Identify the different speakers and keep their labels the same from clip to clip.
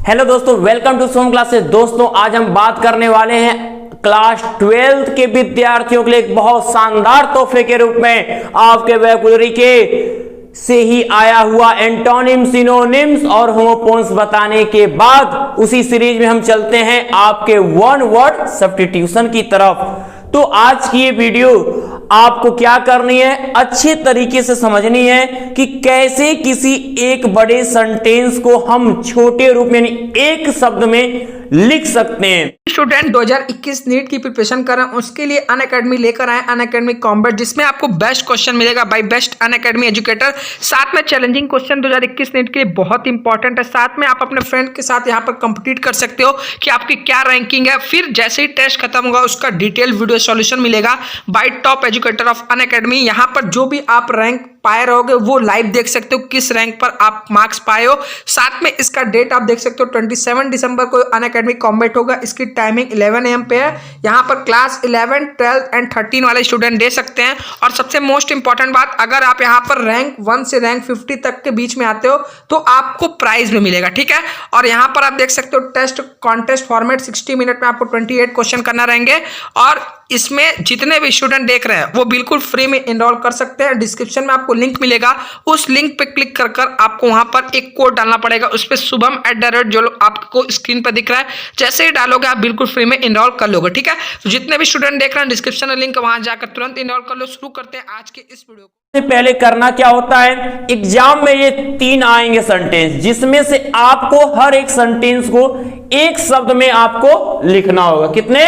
Speaker 1: Hello दोस्तों, welcome to Som classes. दोस्तों आज हम बात करने वाले हैं क्लास 12 के विद्यार्थियों के लिए एक बहुत शानदार तोहफे के रूप में आपके वोकैबुलरी के से ही आया हुआ एंटोनिम, सिनोनिम्स और होमोफोन्स बताने के बाद उसी सीरीज में हम चलते हैं आपके वन वर्ड सब्स्टिट्यूशन की तरफ। तो आज की ये वीडियो आपको क्या करनी है, अच्छे तरीके से समझनी है कि कैसे किसी एक बड़े सेंटेंस को हम छोटे रूप में यानी एक शब्द में लिख सकते हैं।
Speaker 2: स्टूडेंट 2021 नीट की प्रिपरेशन कर रहे हैं, उसके लिए अनअकैडमी लेकर आए अनअकैडमी कॉम्बैट, जिसमें आपको बेस्ट क्वेश्चन मिलेगा बाय बेस्ट अनअकैडमी एजुकेटर। साथ में चैलेंजिंग क्वेश्चन 2021 नीट के लिए बहुत इंपॉर्टेंट है। साथ में आप अपने फ्रेंड के साथ यहाँ पर कंपीट कर सकते हो कि आपकी क्या रैंकिंग है। फिर जैसे ही टेस्ट खत्म होगा उसका डिटेल वीडियो सॉल्यूशन मिलेगा bye top educator of Unacademy. यहाँ पर जो भी आप रैंक पाए रहोगे वो लाइव देख सकते हो, किस रैंक पर आप मार्क्स पाए हो। साथ में इसका डेट आप देख सकते हो 27 दिसंबर को अनअकैडमी कॉम्बैट होगा। इसकी टाइमिंग 11 AM पे है। यहाँ पर क्लास 11, 12 एंड 13 वाले स्टूडेंट दे सकते हैं। और सबसे मोस्ट इंपॉर्टेंट बात, अगर आप यहाँ पर रैंक 1 से रैंक 50 तक के बीच में आते हो तो आपको प्राइज भी मिलेगा, ठीक है। और यहाँ पर आप देख सकते हो टेस्ट कॉन्टेस्ट फॉर्मेट 60 मिनट में आपको 28 क्वेश्चन करना रहेंगे। और इसमें जितने भी स्टूडेंट देख रहे हैं वो बिल्कुल फ्री में एनरोल कर सकते हैं। डिस्क्रिप्शन में आपको लिंक मिलेगा, उस लिंक पे क्लिक कर कर आपको वहां पर एक कोड डालना पड़ेगा, उस पे शुभम @ जो आपको स्क्रीन पर दिख रहा है, जैसे ही डालोगे आप बिल्कुल फ्री में एनरोल कर लोगे, ठीक है। तो जितने भी स्टूडेंट देख रहे हैं डिस्क्रिप्शन में लिंक, वहां जाकर तुरंत एनरोल कर लो। शुरू करते हैं आज के इस वीडियो को।
Speaker 1: सबसे पहले करना क्या होता है, एग्जाम में ये 3 आएंगे सेंटेंस, जिसमें से आपको हर एक सेंटेंस को एक शब्द में आपको लिखना होगा। कितने?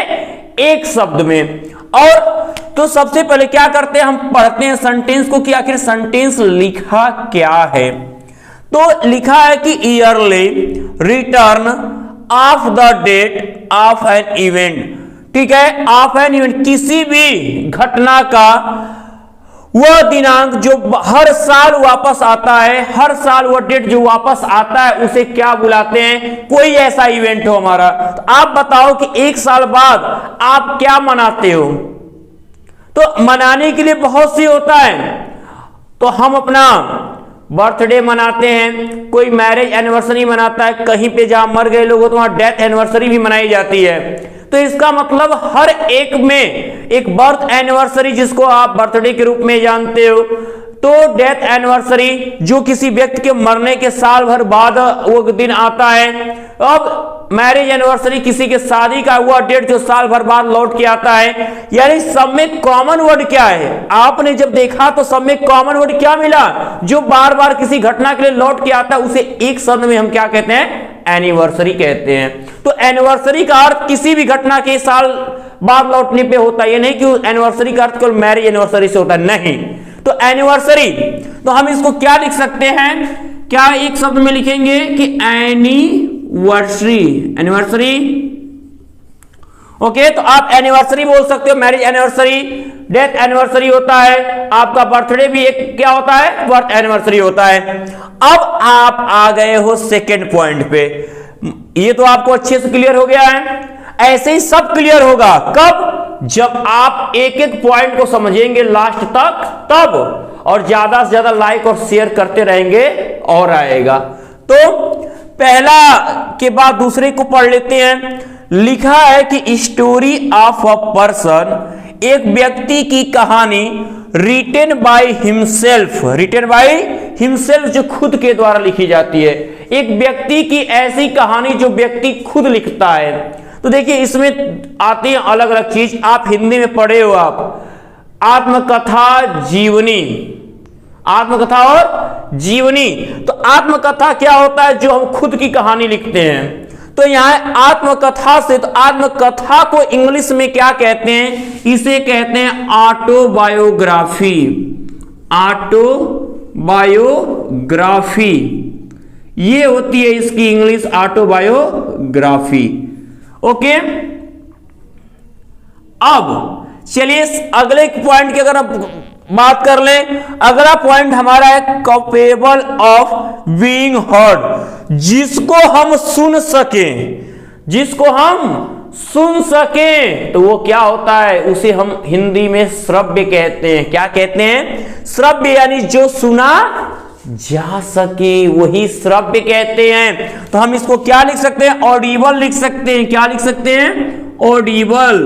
Speaker 1: एक शब्द में। और तो सबसे पहले क्या करते हैं, हम पढ़ते हैं सेंटेंस को कि आखिर सेंटेंस लिखा क्या है। तो लिखा है कि yearly return of the date of an event, ठीक है। ऑफ एन इवेंट, किसी भी घटना का वह दिनांक जो हर साल वापस आता है, हर साल वह डेट जो वापस आता है उसे क्या बुलाते हैं। कोई ऐसा इवेंट हो हमारा, तो आप बताओ कि एक साल बाद आप क्या मनाते हो। तो मनाने के लिए बहुत सी होता है, तो हम अपना बर्थडे मनाते हैं, कोई मैरिज एनिवर्सरी मनाता है, कहीं पे जहां मर गए लोग हो तो वहां डेथ एनिवर्सरी भी मनाई जाती है। तो इसका मतलब हर एक में एक बर्थ एनिवर्सरी, जिसको आप बर्थडे के रूप में जानते हो, तो डेथ एनिवर्सरी जो किसी व्यक्ति के मरने के साल भर बाद वो दिन आता है। अब मैरिज एनिवर्सरी किसी के शादी का हुआ डेट जो साल भर बाद लौट के आता है। यानी सब में कॉमन वर्ड क्या है, आपने जब देखा तो सब में कॉमन वर्ड क्या मिला, जो बार बार किसी घटना के लिए लौट के आता है उसे एक शब्द में हम क्या कहते हैं, एनिवर्सरी कहते हैं। तो एनिवर्सरी का अर्थ किसी भी घटना के साल बाद लौटने पे होता है, ये नहीं कि एनिवर्सरी का अर्थ केवल मैरिज एनिवर्सरी से होता है, नहीं। तो एनिवर्सरी, तो हम इसको क्या लिख सकते हैं, क्या एक शब्द में लिखेंगे कि एनिवर्सरी, एनिवर्सरी। ओके, तो आप एनिवर्सरी बोल सकते हो, मैरिज एनिवर्सरी, डेथ एनिवर्सरी होता है, आपका बर्थडे भी एक क्या होता है, बर्थ एनिवर्सरी होता है। अब आप आ गए हो सेकेंड पॉइंट पे, ये तो आपको अच्छे से क्लियर हो गया है। ऐसे ही सब क्लियर होगा कब, जब आप एक एक पॉइंट को समझेंगे लास्ट तक, तब, और ज्यादा से ज्यादा लाइक और शेयर करते रहेंगे और आएगा। तो पहला के बाद दूसरे को पढ़ लेते हैं। लिखा है कि स्टोरी ऑफ अ पर्सन, एक व्यक्ति की कहानी, written by himself, written by himself जो खुद के द्वारा लिखी जाती है। एक व्यक्ति की ऐसी कहानी जो व्यक्ति खुद लिखता है। तो देखिए इसमें आती है अलग अलग चीज, आप हिंदी में पढ़े हो, आप आत्मकथा, जीवनी, आत्मकथा और जीवनी। तो आत्मकथा क्या होता है, जो हम खुद की कहानी लिखते हैं। तो यहां आत्मकथा से, तो आत्मकथा को इंग्लिश में क्या कहते हैं, इसे कहते हैं ऑटोबायोग्राफी, ऑटोबायोग्राफी, ये होती है इसकी इंग्लिश ऑटोबायोग्राफी। ओके, अब चलिए अगले पॉइंट की अगर हम बात कर लें। अगला पॉइंट हमारा है कैपेबल ऑफ बीइंग हर्ड, जिसको हम सुन सकें, जिसको हम सुन सकें, तो वो क्या होता है, उसे हम हिंदी में श्रव्य कहते हैं। क्या कहते हैं, श्रव्य, यानी जो सुना जा सके वही श्रव्य कहते हैं। तो हम इसको क्या लिख सकते हैं? ऑडिबल लिख सकते हैं। क्या लिख सकते हैं? ऑडिबल।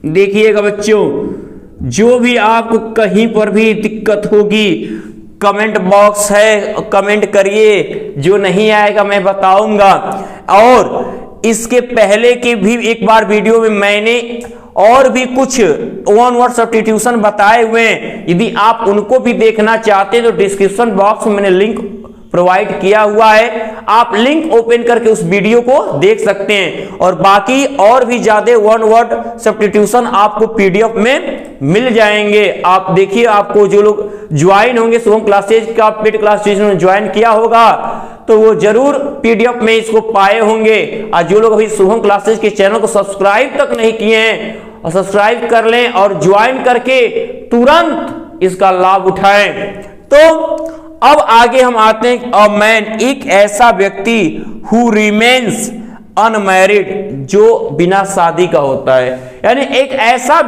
Speaker 1: देखिएगा बच्चों, जो भी आपको कहीं पर भी दिक्कत होगी, कमेंट बॉक्स है, कमेंट करिए, जो नहीं आएगा मैं बताऊंगा। और इसके पहले की भी एक बार वीडियो में मैंने और भी कुछ वन वर्ड सब्स्टिट्यूशन बताए हुए हैं, यदि आप उनको भी देखना चाहते हैं तो डिस्क्रिप्शन बॉक्स में मैंने लिंक प्रोवाइड किया हुआ है, आप लिंक ओपन करके उस वीडियो को देख सकते हैं। और बाकी और भी ज्यादा वन वर्ड सब्स्टिट्यूशन आपको पीडीएफ में मिल जाएंगे। आप देखिए, आपको जो लोग ज्वाइन होंगे शुभम क्लासेज का पेड क्लास में ज्वाइन किया होगा तो वो जरूर पीडीएफ में इसको पाए होंगे। और जो लोग अभी शुभम क्लासेज के चैनल को सब्सक्राइब तक नहीं किए हैं, और सब्सक्राइब कर लें और ज्वाइन करके तुरंत इसका लाभ उठाएं। तो अब आगे हम आते हैं। अ मैन, एक ऐसा व्यक्ति हु रिमेन्स अनमैरिड, जो बिना शादी का होता है। यानी एक ऐसा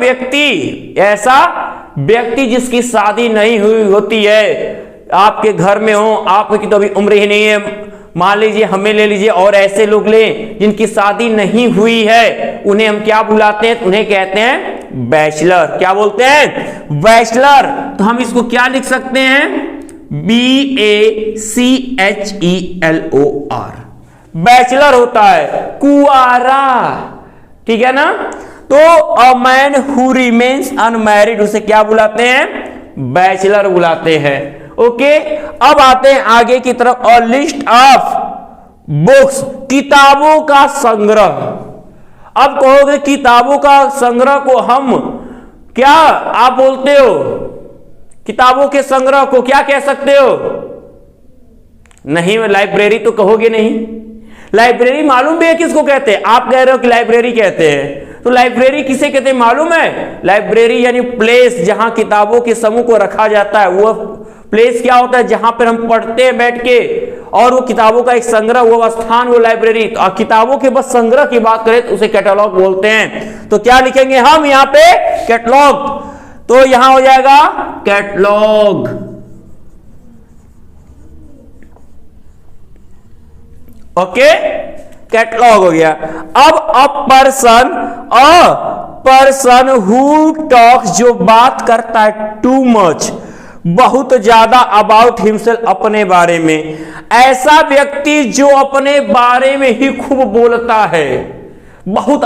Speaker 1: व्यक्ति जिसकी शादी नहीं हुई होती है। आपके घर में हो, आपकी तो अभी उम्र ही नहीं है, मान लीजिए हमें ले लीजिए, और ऐसे लोग लें जिनकी शादी नहीं हुई है, उन्हें हम क्या बुलाते हैं? उन्हें कहते हैं बैचलर। क्या बोलते हैं? बैचलर। तो हम इसको क्या लिख सकते हैं? BACHELOR, बैचलर होता है, कुआरा। ठीक है ना? तो a man who remains unmarried, उसे क्या बुलाते हैं? बैचलर बुलाते हैं। ओके, अब आते हैं आगे की तरफ। अ लिस्ट ऑफ बुक्स, किताबों का संग्रह। अब कहोगे किताबों का संग्रह को हम क्या आप बोलते हो? किताबों के संग्रह को क्या कह सकते हो? नहीं, लाइब्रेरी तो कहोगे नहीं। लाइब्रेरी मालूम भी है किसको कहते हैं? आप कह रहे हो कि लाइब्रेरी कहते हैं, तो लाइब्रेरी किसे कहते हैं मालूम है? लाइब्रेरी यानी प्लेस जहां किताबों के समूह को रखा जाता है। वो प्लेस क्या होता है? जहां पर हम पढ़ते हैं बैठ के, और वो किताबों का एक संग्रह, वो स्थान, वो लाइब्रेरी। तो किताबों के बस संग्रह की बात करें तो उसे कैटलॉग बोलते हैं। तो क्या लिखेंगे हम यहां पे? कैटलॉग। तो यहां हो जाएगा कैटलॉग। ओके, कैटलॉग हो गया। अब अ पर्सन हु टॉक्स, जो बात करता है, टू मच, बहुत ज्यादा, अबाउट हिमसेल्फ, अपने बारे में। ऐसा व्यक्ति जो अपने बारे में ही खूब बोलता है, बहुत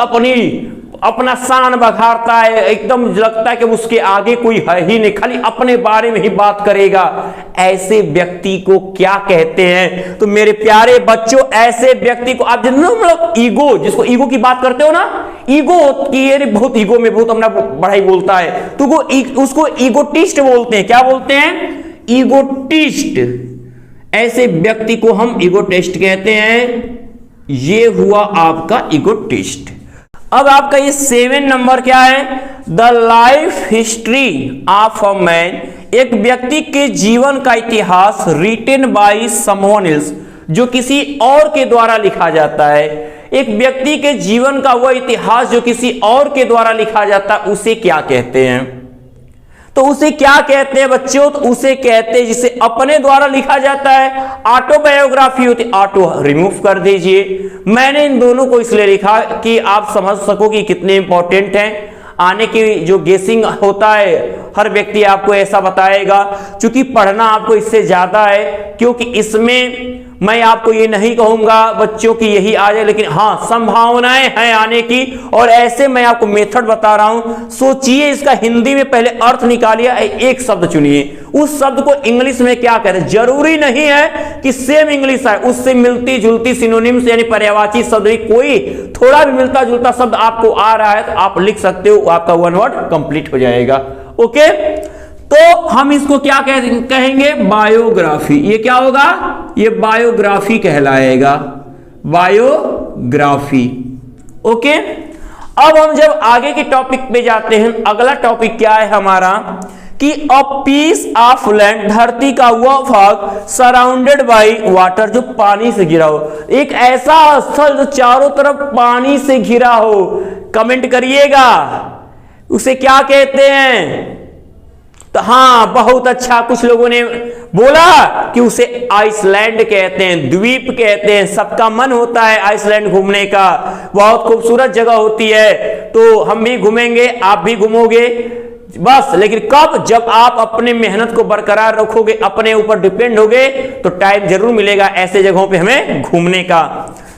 Speaker 1: अपना शान बखारता है, एकदम लगता है कि उसके आगे कोई है ही नहीं, खाली अपने बारे में ही बात करेगा, ऐसे व्यक्ति को क्या कहते हैं? तो मेरे प्यारे बच्चों, ऐसे व्यक्ति को आप मतलब ईगो, जिसको ईगो की बात करते हो ना, ईगो की, ये बहुत ईगो में बहुत अपना बड़ाई बोलता है, तो वो उसको ईगोटिस्ट बोलते हैं। क्या बोलते हैं? ईगोटिस्ट। ऐसे व्यक्ति को हम ईगोटिस्ट कहते हैं। ये हुआ आपका ईगोटिस्ट। अब आपका ये 7 नंबर क्या है? The life history of a man, एक व्यक्ति के जीवन का इतिहास, रिटन बाय समवन एल्स, जो किसी और के द्वारा लिखा जाता है। एक व्यक्ति के जीवन का वह इतिहास जो किसी और के द्वारा लिखा जाता है, उसे क्या कहते हैं? तो उसे क्या कहते हैं बच्चों? तो उसे कहते हैं जिसे अपने द्वारा लिखा जाता है, ऑटोबायोग्राफी होती। ऑटो रिमूव कर दीजिए। मैंने इन दोनों को इसलिए लिखा कि आप समझ सको कि कितने इंपॉर्टेंट हैं। आने की जो गेसिंग होता है, हर व्यक्ति आपको ऐसा बताएगा, क्योंकि पढ़ना आपको इससे ज्यादा है, क्योंकि इसमें मैं आपको ये नहीं कहूंगा बच्चों की यही आ जाए, लेकिन हाँ संभावनाएं हैं आने की। और ऐसे मैं आपको मेथड बता रहा हूं। सोचिए, इसका हिंदी में पहले अर्थ निकालिए, एक शब्द चुनिए, उस शब्द को इंग्लिश में क्या कहते हैं। जरूरी नहीं है कि सेम इंग्लिश है, उससे मिलती जुलती सिनोनिम्स यानी पर्यायवाची शब्द, कोई थोड़ा भी मिलता जुलता शब्द आपको आ रहा है तो आप लिख सकते हो, आपका वन वर्ड कंप्लीट हो जाएगा। ओके, तो हम इसको क्या कहेंगे? बायोग्राफी। ये क्या होगा? ये बायोग्राफी कहलाएगा, बायोग्राफी। ओके, अब हम जब आगे के टॉपिक पे जाते हैं, अगला टॉपिक क्या है हमारा कि अ पीस ऑफ लैंड, धरती का वह भाग, सराउंडेड बाय वाटर, जो पानी से घिरा हो। एक ऐसा स्थल जो चारों तरफ पानी से घिरा हो, कमेंट करिएगा, उसे क्या कहते हैं? तो हाँ, बहुत अच्छा, कुछ लोगों ने बोला कि उसे आइसलैंड कहते हैं, द्वीप कहते हैं। सबका मन होता है आइसलैंड घूमने का, बहुत खूबसूरत जगह होती है। तो हम भी घूमेंगे, आप भी घूमोगे बस। लेकिन कब? जब आप अपने मेहनत को बरकरार रखोगे, अपने ऊपर डिपेंड होगे, तो टाइम जरूर मिलेगा ऐसे जगहों पे हमें घूमने का।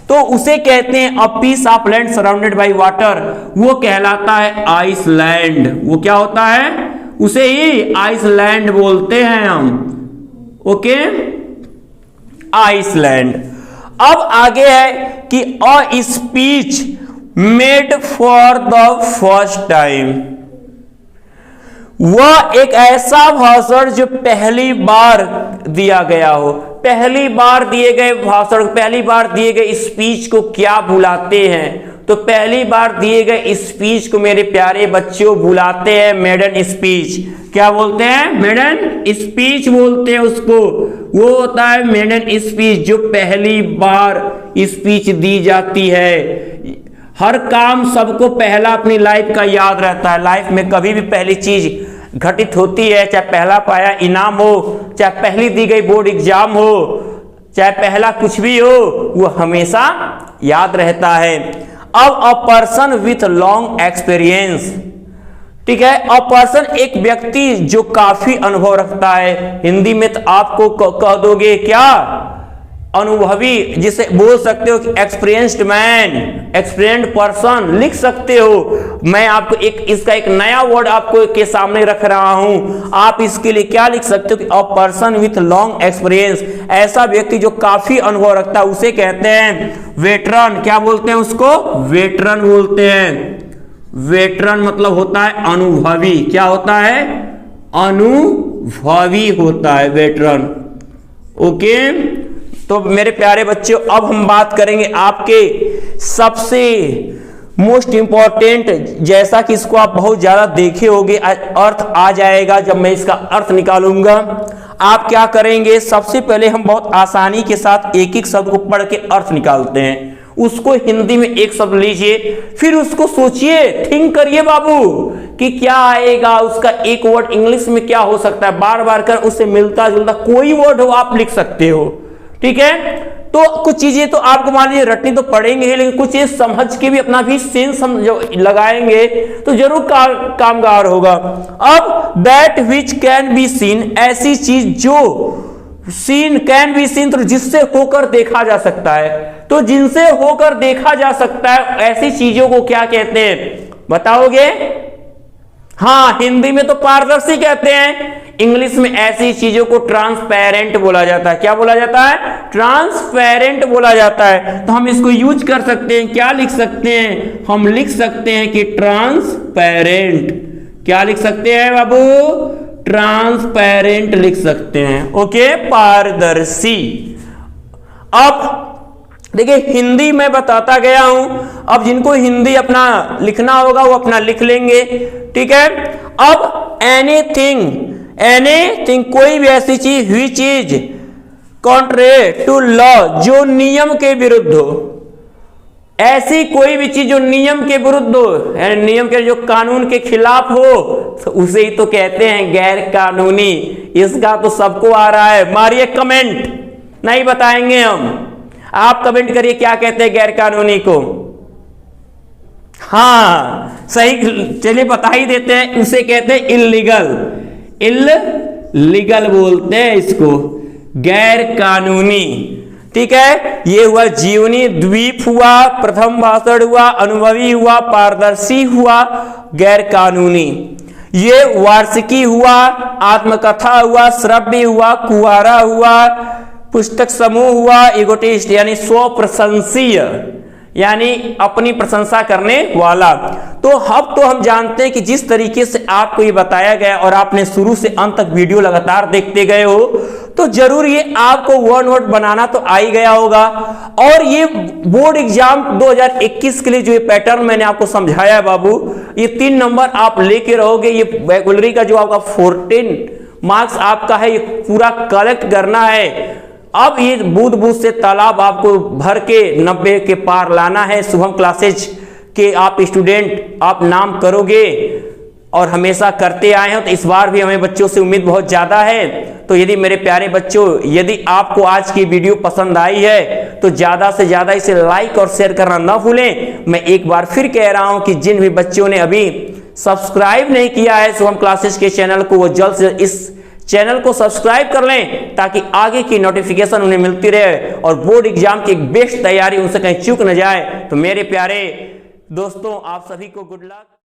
Speaker 1: तो उसे कहते हैं a piece of land surrounded by water, वो कहलाता है आइसलैंड। वो क्या होता है? उसे ही आइसलैंड बोलते हैं हम। Okay, island. अब आगे है कि a speech made for the first time, वह एक ऐसा भाषण जो पहली बार दिया गया हो। पहली बार दिए गए भाषण, पहली बार दिए गए स्पीच को क्या बुलाते हैं? तो पहली बार दिए गए स्पीच को मेरे प्यारे बच्चों बुलाते हैं मेडन स्पीच। क्या बोलते हैं? मेडन स्पीच बोलते हैं उसको। वो होता है मेडन स्पीच, जो पहली बार स्पीच दी जाती है। हर काम सबको पहला अपनी लाइफ का याद रहता है। लाइफ में कभी भी पहली चीज घटित होती है, चाहे पहला पाया इनाम हो, चाहे पहली दी गई बोर्ड एग्जाम हो, चाहे पहला कुछ भी हो, वो हमेशा याद रहता है। अब a person with long experience, ठीक है, अ पर्सन एक व्यक्ति जो काफी अनुभव रखता है। हिंदी में तो आपको कह दोगे क्या? अनुभवी, जिसे बोल सकते हो कि एक्सपीरियंस्ड मैन, एक्सपीरियंस्ड पर्सन लिख सकते हो। मैं आपको इसका एक नया वर्ड आपको के सामने रख रहा हूं। आप इसके लिए क्या लिख सकते हो कि a person with long experience, ऐसा व्यक्ति जो काफी अनुभव रखता है, उसे कहते हैं वेटरन। क्या बोलते हैं उसको? वेटरन बोलते हैं। वेटरन मतलब होता है अनुभवी। क्या होता है? अनुभवी होता है वेटरन। ओके, तो मेरे प्यारे बच्चों, अब हम बात करेंगे आपके सबसे मोस्ट इंपॉर्टेंट, जैसा कि इसको आप बहुत ज्यादा देखे होंगे, अर्थ आ जाएगा जब मैं इसका अर्थ निकालूंगा। आप क्या करेंगे? सबसे पहले हम बहुत आसानी के साथ एक एक शब्द को पढ़ के अर्थ निकालते हैं। उसको हिंदी में एक शब्द लीजिए, फिर उसको सोचिए, थिंक करिए बाबू कि क्या आएगा उसका एक वर्ड इंग्लिश में क्या हो सकता है। बार बार कर उससे मिलता जुलता कोई वर्ड हो आप लिख सकते हो, ठीक है। तो कुछ चीजें तो आपको मान लीजिए रटनी तो पड़ेंगे ही, लेकिन कुछ चीज समझ के भी अपना भी सेंस हम जो लगाएंगे तो जरूर कामगार होगा। अब that which can be seen, ऐसी चीज जो सीन कैन बी सीन, तो जिससे होकर देखा जा सकता है। तो जिनसे होकर देखा जा सकता है ऐसी चीजों को क्या कहते हैं बताओगे? हाँ, हिंदी में तो पारदर्शी कहते हैं, इंग्लिश में ऐसी चीजों को ट्रांसपेरेंट बोला जाता है। क्या बोला जाता है? ट्रांसपेरेंट बोला जाता है। तो हम इसको यूज कर सकते हैं, क्या लिख सकते हैं? हम लिख सकते हैं कि ट्रांसपेरेंट। क्या लिख सकते हैं बाबू? ट्रांसपेरेंट लिख सकते हैं। ओके, पारदर्शी। अब देखिए, हिंदी में बताता गया हूं, अब जिनको हिंदी अपना लिखना होगा वो अपना लिख लेंगे, ठीक है। अब एनीथिंग कोई भी ऐसी चीज, हुई चीज कॉन्ट्रेरी टू लॉ, जो नियम के विरुद्ध हो। ऐसी कोई भी चीज जो नियम के विरुद्ध हो, यानी नियम के, जो कानून के खिलाफ हो, तो उसे ही तो कहते हैं गैर कानूनी। इसका तो सबको आ रहा है, मारिए कमेंट, नहीं बताएंगे हम। आप कमेंट करिए क्या कहते हैं गैर कानूनी को। हाँ सही, चलिए बता ही देते हैं, उसे कहते हैं इल्लीगल। इल्लीगल बोलते हैं इसको, गैर कानूनी, ठीक है। ये हुआ जीवनी, द्वीप हुआ, प्रथम भाषण हुआ, अनुभवी हुआ, पारदर्शी हुआ, गैर कानूनी। ये वार्षिकी हुआ, आत्मकथा हुआ, श्रव्य हुआ, कुआरा हुआ, पुस्तक समूह हुआ, इगोटिस्ट यानी स्व प्रशंसीय, यानी अपनी प्रशंसा करने वाला। तो अब तो हम जानते हैं कि जिस तरीके से आपको ये बताया गया और आपने शुरू से अंत तक वीडियो लगातार देखते गए हो, तो जरूर ये आपको वन वर्ड बनाना तो आ ही गया होगा। और ये बोर्ड एग्जाम 2021 के लिए जो ये पैटर्न मैंने आपको समझाया है बाबू, ये 3 नंबर आप लेके रहोगे। ये वोकैबुलरी का जो आपका 14 मार्क्स आपका है, ये पूरा कलेक्ट करना है। अब ये बूंद बूंद से तालाब आपको भर के 90 के पार लाना है। शुभम क्लासेज के आप स्टूडेंट, आप नाम करोगे और हमेशा करते आए हैं, तो इस बार भी हमें बच्चों से उम्मीद बहुत ज्यादा है। तो यदि मेरे प्यारे बच्चों, यदि आपको आज की वीडियो पसंद आई है तो ज्यादा से ज्यादा इसे लाइक और शेयर करना ना भूलें। मैं एक बार फिर कह रहा हूं कि जिन भी बच्चों ने अभी सब्सक्राइब नहीं किया है शुभम क्लासेस के चैनल को, वो जल्द से इस चैनल को सब्सक्राइब कर लें ताकि आगे की नोटिफिकेशन उन्हें मिलती रहे और बोर्ड एग्जाम की एक बेस्ट तैयारी उनसे कहीं चूक न जाए। तो मेरे प्यारे दोस्तों, आप सभी को गुड लक।